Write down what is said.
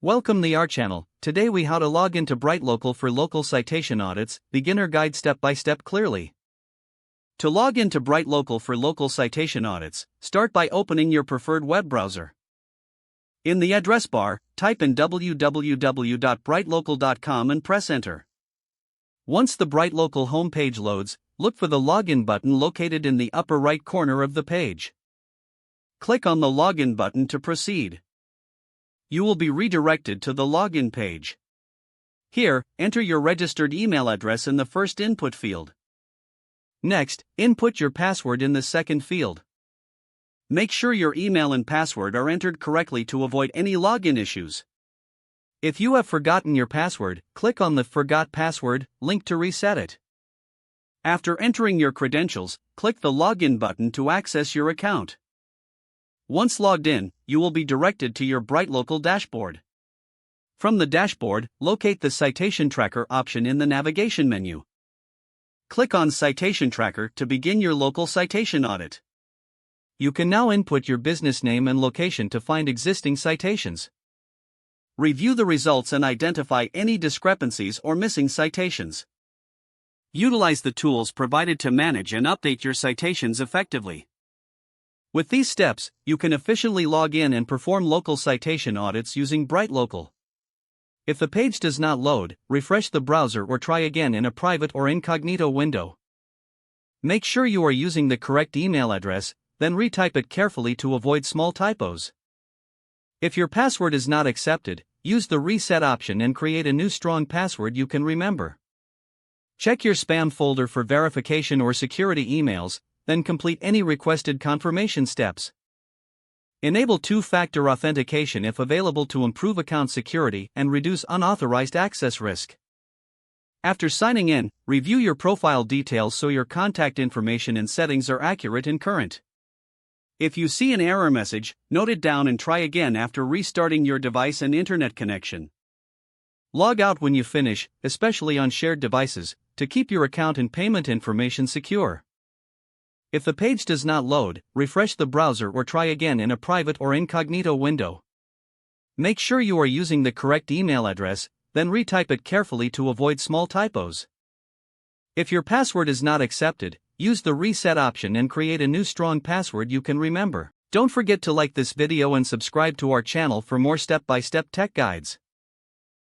Welcome to our channel. Today we how to log into BrightLocal for local citation audits, beginner guide step by step clearly. To log into BrightLocal for local citation audits, start by opening your preferred web browser. In the address bar, type in www.brightlocal.com and press enter. Once the BrightLocal homepage loads, look for the login button located in the upper right corner of the page. Click on the login button to proceed. You will be redirected to the login page. Here, enter your registered email address in the first input field. Next, input your password in the second field. Make sure your email and password are entered correctly to avoid any login issues. If you have forgotten your password, click on the Forgot Password link to reset it. After entering your credentials, click the Login button to access your account. Once logged in, you will be directed to your BrightLocal dashboard. From the dashboard, locate the Citation Tracker option in the navigation menu. Click on Citation Tracker to begin your local citation audit. You can now input your business name and location to find existing citations. Review the results and identify any discrepancies or missing citations. Utilize the tools provided to manage and update your citations effectively. With these steps, you can efficiently log in and perform local citation audits using BrightLocal. If the page does not load, refresh the browser or try again in a private or incognito window. Make sure you are using the correct email address, then retype it carefully to avoid small typos. If your password is not accepted, use the reset option and create a new strong password you can remember. Check your spam folder for verification or security emails, then complete any requested confirmation steps. Enable two-factor authentication if available to improve account security and reduce unauthorized access risk. After signing in, review your profile details so your contact information and settings are accurate and current. If you see an error message, note it down and try again after restarting your device and internet connection. Log out when you finish, especially on shared devices, to keep your account and payment information secure. If the page does not load, refresh the browser or try again in a private or incognito window. Make sure you are using the correct email address, then retype it carefully to avoid small typos. If your password is not accepted, use the reset option and create a new strong password you can remember. Don't forget to like this video and subscribe to our channel for more step-by-step tech guides.